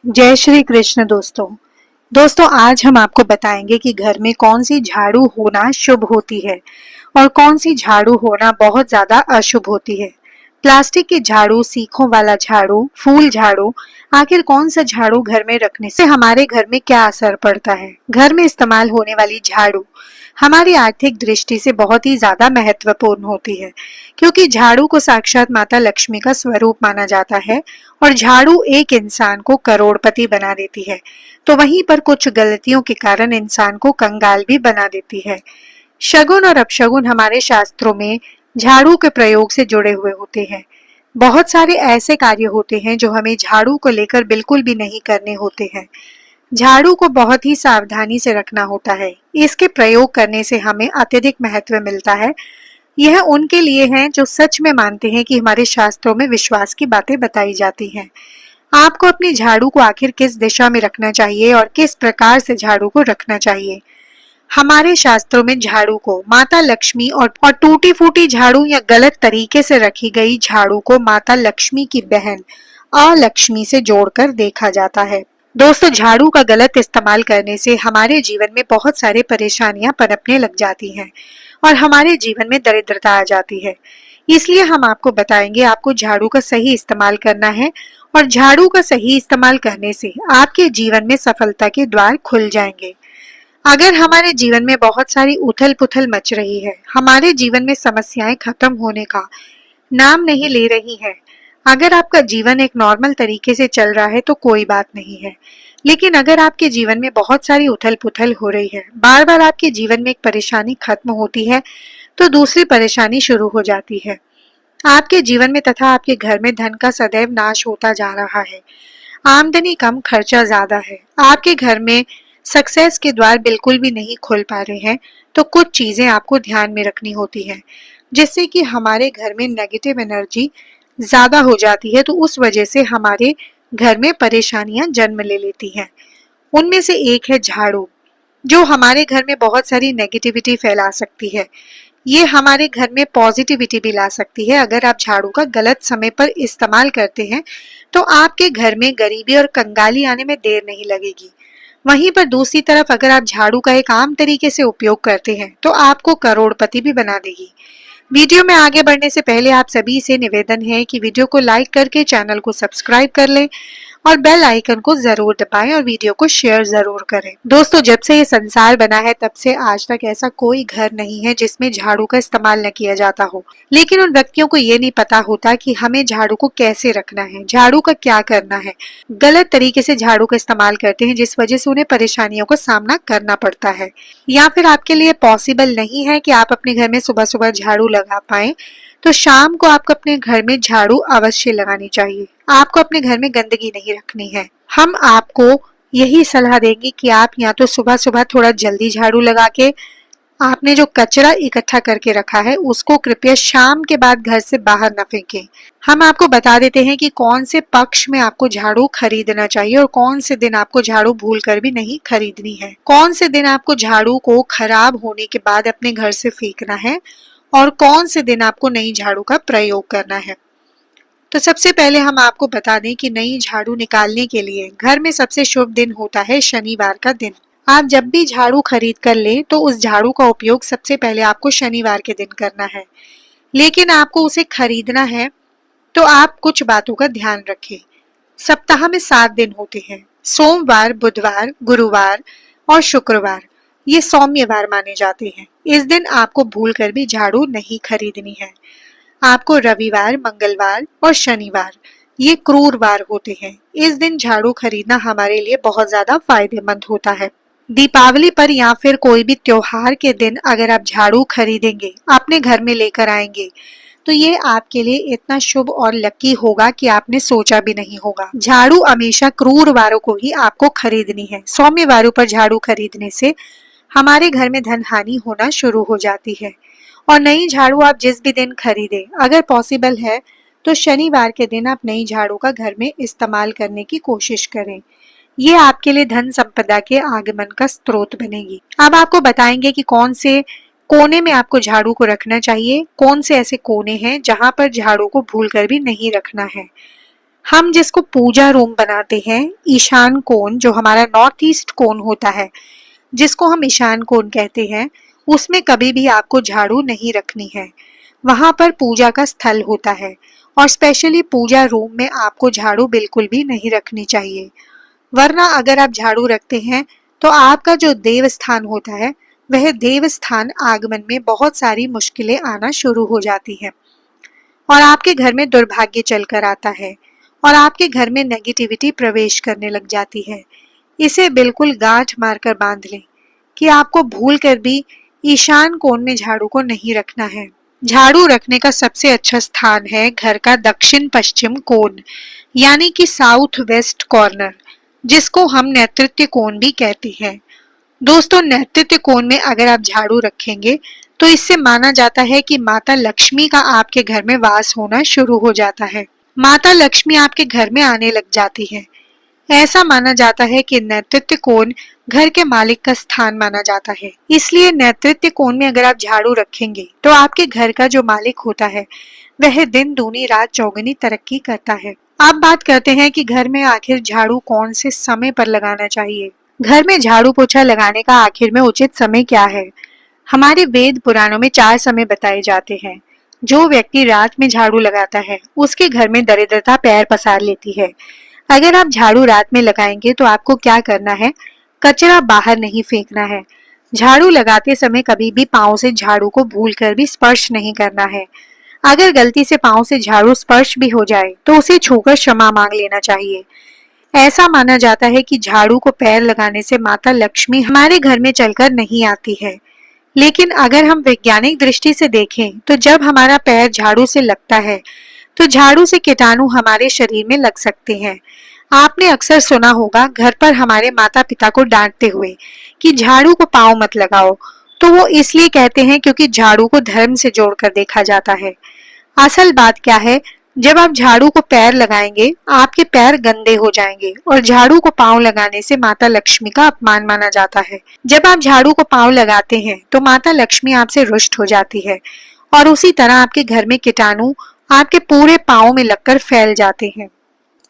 जय श्री कृष्ण दोस्तों आज हम आपको बताएंगे कि घर में कौन सी झाड़ू होना शुभ होती है और कौन सी झाड़ू होना बहुत ज्यादा अशुभ होती है। प्लास्टिक की झाड़ू, सीखों वाला झाड़ू, फूल झाड़ू, आखिर कौन सा झाड़ू घर में रखने से हमारे घर में क्या असर पड़ता है। घर में इस्तेमाल होने वाली झाड़ू हमारी आर्थिक दृष्टि से बहुत ही ज्यादा महत्वपूर्ण होती है, क्योंकि झाड़ू को साक्षात माता लक्ष्मी का स्वरूप माना जाता है और झाड़ू एक इंसान को करोड़पति बना देती है, तो वहीं पर कुछ गलतियों के कारण इंसान को कंगाल भी बना देती है। शगुन और अपशगुन हमारे शास्त्रों में झाड़ू के प्रयोग से जुड़े हुए होते हैं। बहुत सारे ऐसे कार्य होते हैं जो हमें झाड़ू को लेकर बिल्कुल भी नहीं करने होते हैं। झाड़ू को बहुत ही सावधानी से रखना होता है। इसके प्रयोग करने से हमें अत्यधिक महत्व मिलता है। यह उनके लिए है जो सच में मानते हैं कि हमारे शास्त्रों में विश्वास की बातें बताई जाती हैं। आपको अपनी झाड़ू को आखिर किस दिशा में रखना चाहिए और किस प्रकार से झाड़ू को रखना चाहिए। हमारे शास्त्रों में झाड़ू को माता लक्ष्मी और टूटी फूटी झाड़ू या गलत तरीके से रखी गई झाड़ू को माता लक्ष्मी की बहन अलक्ष्मी से जोड़कर देखा जाता है। दोस्तों, झाड़ू का गलत इस्तेमाल करने से हमारे जीवन में बहुत सारी परेशानियां पनपने लग जाती हैं और हमारे जीवन में दरिद्रता आ जाती है। इसलिए हम आपको बताएंगे आपको झाड़ू का सही इस्तेमाल करना है और झाड़ू का सही इस्तेमाल करने से आपके जीवन में सफलता के द्वार खुल जाएंगे। अगर हमारे जीवन में बहुत सारी उथल पुथल मच रही है, हमारे जीवन में समस्याएं खत्म होने का नाम नहीं ले रही है, अगर आपका जीवन एक नॉर्मल तरीके से चल रहा है तो कोई बात नहीं है, लेकिन अगर आपके जीवन में बहुत सारी उथल पुथल हो रही है, बार बार आपके जीवन में एक परेशानी खत्म होती है तो दूसरी परेशानी शुरू हो जाती है। आपके जीवन में तथा आपके घर में धन का सदैव नाश होता जा रहा है। आमदनी कम, खर्चा ज्यादा है। आपके घर में सक्सेस के द्वार बिल्कुल भी नहीं खुल पा रहे हैं, तो कुछ चीजें आपको ध्यान में रखनी होती है, जिससे कि हमारे घर में नेगेटिव एनर्जी ज्यादा हो जाती है, तो उस वजह से हमारे घर में परेशानियां जन्म ले लेती हैं। उनमें से एक है झाड़ू, जो हमारे घर में बहुत सारी नेगेटिविटी फैला सकती है। ये हमारे घर में पॉजिटिविटी भी ला सकती है। अगर आप झाड़ू का गलत समय पर इस्तेमाल करते हैं तो आपके घर में गरीबी और कंगाली आने में देर नहीं लगेगी। वहीं पर दूसरी तरफ अगर आप झाड़ू का एक आम तरीके से उपयोग करते हैं तो आपको करोड़पति भी बना देगी। वीडियो में आगे बढ़ने से पहले आप सभी से निवेदन है कि वीडियो को लाइक करके चैनल को सब्सक्राइब कर लें और बेल आइकन को जरूर दबाएं और वीडियो को शेयर जरूर करें। दोस्तों, जब से ये संसार बना है तब से आज तक ऐसा कोई घर नहीं है जिसमें झाड़ू का इस्तेमाल न किया जाता हो, लेकिन उन व्यक्तियों को ये नहीं पता होता कि हमें झाड़ू को कैसे रखना है, झाड़ू का क्या करना है। गलत तरीके से झाड़ू का इस्तेमाल करते हैं, जिस वजह से उन्हें परेशानियों का सामना करना पड़ता है। या फिर आपके लिए पॉसिबल नहीं है कि आप अपने घर में सुबह सुबह झाड़ू लगा पाए, तो शाम को आपको अपने घर में झाड़ू अवश्य लगानी चाहिए। आपको अपने घर में गंदगी नहीं रखनी है। हम आपको यही सलाह देंगे कि आप या तो सुबह सुबह थोड़ा जल्दी झाड़ू लगा के आपने जो कचरा इकट्ठा करके रखा है उसको कृपया शाम के बाद घर से बाहर न फेंकें। हम आपको बता देते हैं कि कौन से पक्ष में आपको झाड़ू खरीदना चाहिए और कौन से दिन आपको झाड़ू भूल कर भी नहीं खरीदनी है। कौन से दिन आपको झाड़ू को खराब होने के बाद अपने घर से फेंकना है और कौन से दिन आपको नई झाड़ू का प्रयोग करना है। तो सबसे पहले हम आपको बता दें कि नई झाड़ू निकालने के लिए घर में सबसे शुभ दिन होता है शनिवार का दिन। आप जब भी झाड़ू खरीद कर ले तो उस झाड़ू का उपयोग सबसे पहले आपको शनिवार के दिन करना है, लेकिन आपको उसे खरीदना है तो आप कुछ बातों का ध्यान रखें। सप्ताह में 7 दिन होते हैं, सोमवार, बुधवार, गुरुवार और शुक्रवार ये सौम्यवार माने जाते हैं। इस दिन आपको भूल कर भी झाड़ू नहीं खरीदनी है। आपको रविवार, मंगलवार और शनिवार ये क्रूरवार होते हैं। इस दिन झाड़ू खरीदना हमारे लिए बहुत ज्यादा फायदेमंद होता है। दीपावली पर या फिर कोई भी त्योहार के दिन अगर आप झाड़ू खरीदेंगे, अपने घर में लेकर आएंगे, तो ये आपके लिए इतना शुभ और लकी होगा कि आपने सोचा भी नहीं होगा। झाड़ू हमेशा क्रूरवारों को ही आपको खरीदनी है। सौम्यवारों पर झाड़ू खरीदने से हमारे घर में धन हानि होना शुरू हो जाती है। और नई झाड़ू आप जिस भी दिन खरीदे, अगर पॉसिबल है तो शनिवार के दिन आप नई झाड़ू का घर में इस्तेमाल करने की कोशिश करें। ये आपके लिए धन संपदा के आगमन का स्रोत बनेगी। अब आपको बताएंगे कि कौन से कोने में आपको झाड़ू को रखना चाहिए, कौन से ऐसे कोने हैं जहां पर झाड़ू को भूल कर भी नहीं रखना है। हम जिसको पूजा रूम बनाते हैं, ईशान कोण जो हमारा नॉर्थ ईस्ट कोण होता है, जिसको हम ईशान कोण कहते हैं, उसमें कभी भी आपको झाड़ू नहीं रखनी है। वहां पर पूजा का स्थल होता है और स्पेशली पूजा रूम में आपको झाड़ू बिल्कुल भी नहीं रखनी चाहिए। वरना अगर आप झाड़ू रखते हैं तो आपका जो देव स्थान होता है, वह देव स्थान आगमन में बहुत सारी मुश्किलें आना शुरू हो जाती हैं और आपके घर में दुर्भाग्य चलकर आता है और आपके घर में नेगेटिविटी प्रवेश करने लग जाती है। इसे बिल्कुल गांठ मारकर बांध लें कि आपको भूल कर भी ईशान कोण में झाड़ू को नहीं रखना है। झाड़ू रखने का सबसे अच्छा स्थान है घर का दक्षिण पश्चिम कोण, यानी कि साउथ वेस्ट कॉर्नर, जिसको हम नेतृत्व कोण भी कहते हैं। दोस्तों, नेतृत्व कोण में अगर आप झाड़ू रखेंगे तो इससे माना जाता है कि माता लक्ष्मी का आपके घर में वास होना शुरू हो जाता है। माता लक्ष्मी आपके घर में आने लग जाती है। ऐसा माना जाता है कि नेतृत्व कोण घर के मालिक का स्थान माना जाता है। इसलिए नेतृत्व कोण में अगर आप झाड़ू रखेंगे तो आपके घर का जो मालिक होता है, वह दिन दूनी रात चौगुनी तरक्की करता है। अब बात करते हैं कि घर में आखिर झाड़ू कौन से समय पर लगाना चाहिए। घर में झाड़ू पोछा लगाने का आखिर में उचित समय क्या है? हमारे वेद पुराणों में 4 समय बताए जाते हैं। जो व्यक्ति रात में झाड़ू लगाता है, उसके घर में दरिद्रता पैर पसार लेती है। अगर आप झाड़ू रात में लगाएंगे तो आपको क्या करना है? कचरा बाहर नहीं फेंकना है। झाड़ू लगाते समय कभी भी पांव से झाड़ू को भूलकर भी स्पर्श नहीं करना है। अगर गलती से पांव से झाड़ू स्पर्श भी हो जाए तो उसे छूकर क्षमा मांग लेना चाहिए। ऐसा माना जाता है कि झाड़ू को पैर लगाने से माता लक्ष्मी हमारे घर में चलकर नहीं आती है। लेकिन अगर हम वैज्ञानिक दृष्टि से देखें तो जब हमारा पैर झाड़ू से लगता है तो झाड़ू से कीटाणु हमारे शरीर में लग सकते हैं। आपने अक्सर सुना होगा घर पर हमारे माता पिता को डांटते हुए कि झाड़ू को पांव मत लगाओ, तो वो इसलिए कहते हैं क्योंकि झाड़ू को धर्म से जोड़कर देखा जाता है। असल बात क्या है, जब आप झाड़ू को पैर लगाएंगे आपके पैर गंदे हो जाएंगे और झाड़ू को पांव लगाने से माता लक्ष्मी का अपमान माना जाता है। जब आप झाड़ू को पांव लगाते हैं तो माता लक्ष्मी आपसे रुष्ट हो जाती है और उसी तरह आपके घर में कीटाणु आपके पूरे पांव में लगकर फैल जाते हैं।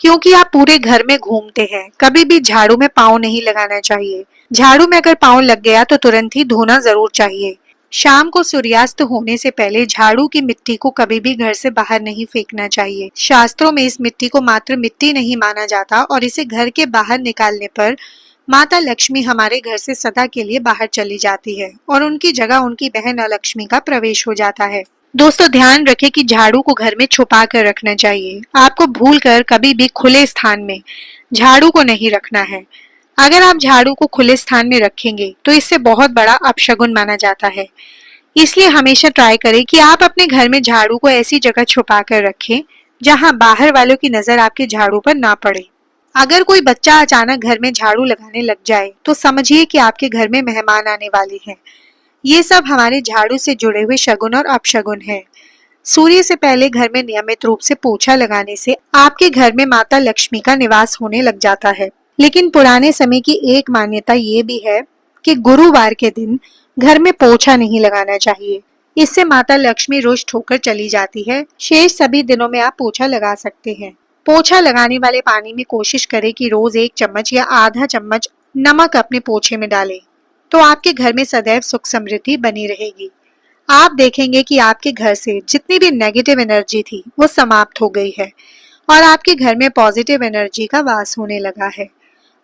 क्योंकि आप पूरे घर में घूमते हैं, कभी भी झाड़ू में पांव नहीं लगाना चाहिए। झाड़ू में अगर पांव लग गया तो तुरंत ही धोना जरूर चाहिए। शाम को सूर्यास्त होने से पहले झाड़ू की मिट्टी को कभी भी घर से बाहर नहीं फेंकना चाहिए। शास्त्रों में इस मिट्टी को मात्र मिट्टी नहीं माना जाता और इसे घर के बाहर निकालने पर माता लक्ष्मी हमारे घर से सदा के लिए बाहर चली जाती है और उनकी जगह उनकी बहन अलक्ष्मी का प्रवेश हो जाता है। दोस्तों, ध्यान रखें कि झाड़ू को घर में छुपा कर रखना चाहिए। आपको भूलकर कभी भी खुले स्थान में झाड़ू को नहीं रखना है। अगर आप झाड़ू को खुले स्थान में रखेंगे तो इससे बहुत बड़ा अपशगुन माना जाता है। इसलिए हमेशा ट्राई करें कि आप अपने घर में झाड़ू को ऐसी जगह छुपा कर रखें जहां बाहर वालों की नजर आपके झाड़ू पर ना पड़े। अगर कोई बच्चा अचानक घर में झाड़ू लगाने लग जाए तो समझिए कि आपके घर में मेहमान आने वाले हैं। ये सब हमारे झाड़ू से जुड़े हुए शगुन और अपशगुन हैं। सूर्य से पहले घर में नियमित रूप से पोछा लगाने से आपके घर में माता लक्ष्मी का निवास होने लग जाता है। लेकिन पुराने समय की एक मान्यता ये भी है कि गुरुवार के दिन घर में पोछा नहीं लगाना चाहिए। इससे माता लक्ष्मी रुष्ट होकर चली जाती है। शेष सभी दिनों में आप पोछा लगा सकते हैं। पोछा लगाने वाले पानी में कोशिश करें कि रोज 1 चम्मच या आधा चम्मच नमक अपने पोछे में डालें, तो आपके घर में सदैव सुख समृद्धि बनी रहेगी। आप देखेंगे कि आपके घर से जितनी भी नेगेटिव एनर्जी थी वो समाप्त हो गई है और आपके घर में पॉजिटिव एनर्जी का वास होने लगा है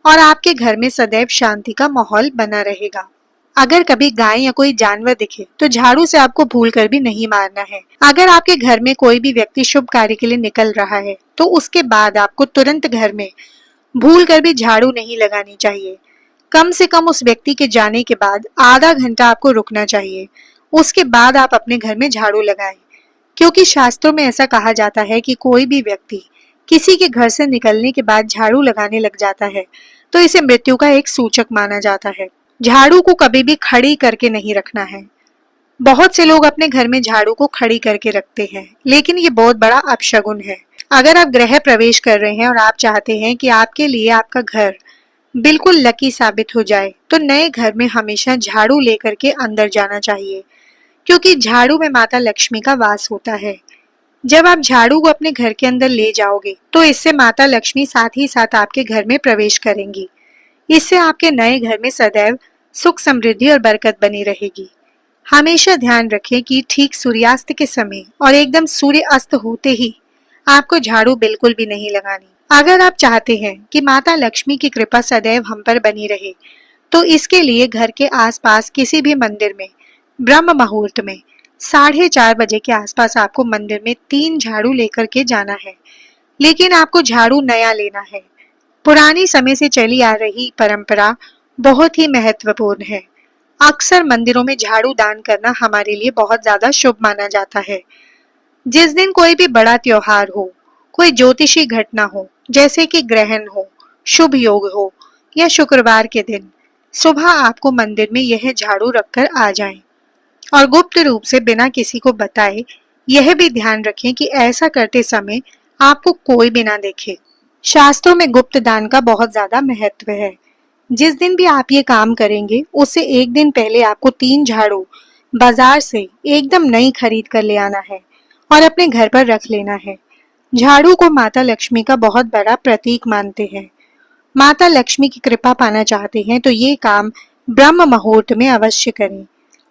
और आपके घर में सदैव शांति का माहौल बना रहेगा। अगर कभी गाय या कोई जानवर दिखे तो झाड़ू से आपको भूल कर भी नहीं मारना है। अगर आपके घर में कोई भी व्यक्ति शुभ कार्य के लिए निकल रहा है तो उसके बाद आपको तुरंत घर में भूल कर भी झाड़ू नहीं लगानी चाहिए। कम से कम उस व्यक्ति के जाने के बाद आधा घंटा आपको रुकना चाहिए। उसके बाद आप अपने घर में झाड़ू लगाएं, क्योंकि शास्त्रों में ऐसा कहा जाता है कि कोई भी व्यक्ति किसी के घर से निकलने के बाद झाड़ू लगाने लग जाता है तो इसे मृत्यु का एक सूचक माना जाता है। झाड़ू को कभी भी खड़ी करके नहीं रखना है। बहुत से लोग अपने घर में झाड़ू को खड़ी करके रखते हैं, लेकिन ये बहुत बड़ा अपशगुन है। अगर आप गृह प्रवेश कर रहे हैं और आप चाहते हैं कि आपके लिए आपका घर बिल्कुल लकी साबित हो जाए तो नए घर में हमेशा झाड़ू लेकर के अंदर जाना चाहिए, क्योंकि झाड़ू में माता लक्ष्मी का वास होता है। जब आप झाड़ू को अपने घर के अंदर ले जाओगे तो इससे माता लक्ष्मी साथ ही साथ आपके घर में प्रवेश करेंगी। इससे आपके नए घर में सदैव सुख समृद्धि और बरकत बनी रहेगी। हमेशा ध्यान रखें कि ठीक सूर्यास्त के समय और एकदम सूर्य अस्त होते ही आपको झाड़ू बिल्कुल भी नहीं लगानी। अगर आप चाहते हैं कि माता लक्ष्मी की कृपा सदैव हम पर बनी रहे तो इसके लिए घर के आसपास किसी भी मंदिर में ब्रह्म मुहूर्त में 4:30 बजे के आसपास आपको मंदिर में 3 झाड़ू लेकर के जाना है। लेकिन आपको झाड़ू नया लेना है। पुरानी समय से चली आ रही परंपरा बहुत ही महत्वपूर्ण है। अक्सर मंदिरों में झाड़ू दान करना हमारे लिए बहुत ज्यादा शुभ माना जाता है। जिस दिन कोई भी बड़ा त्योहार हो, कोई ज्योतिषी घटना हो, जैसे कि ग्रहण हो, शुभ योग हो या शुक्रवार के दिन सुबह आपको मंदिर में यह झाड़ू रखकर आ जाएं और गुप्त रूप से बिना किसी को बताए यह भी ध्यान रखें कि ऐसा करते समय आपको कोई भी ना देखे। शास्त्रों में गुप्त दान का बहुत ज्यादा महत्व है। जिस दिन भी आप ये काम करेंगे उससे एक दिन पहले आपको 3 झाड़ू बाजार से एकदम नई खरीद कर ले आना है और अपने घर पर रख लेना है। झाड़ू को माता लक्ष्मी का बहुत बड़ा प्रतीक मानते हैं। माता लक्ष्मी की कृपा पाना चाहते हैं तो ये काम ब्रह्म मुहूर्त में अवश्य करें।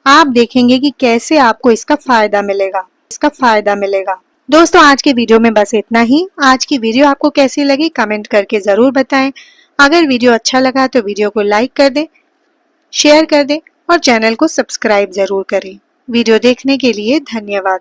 आप देखेंगे कि कैसे आपको इसका फायदा मिलेगा। दोस्तों, आज के वीडियो में बस इतना ही। आज की वीडियो आपको कैसी लगी कमेंट करके जरूर बताएं। अगर वीडियो अच्छा लगा तो वीडियो को लाइक कर दें, शेयर कर दें और चैनल को सब्सक्राइब जरूर करें। वीडियो देखने के लिए धन्यवाद।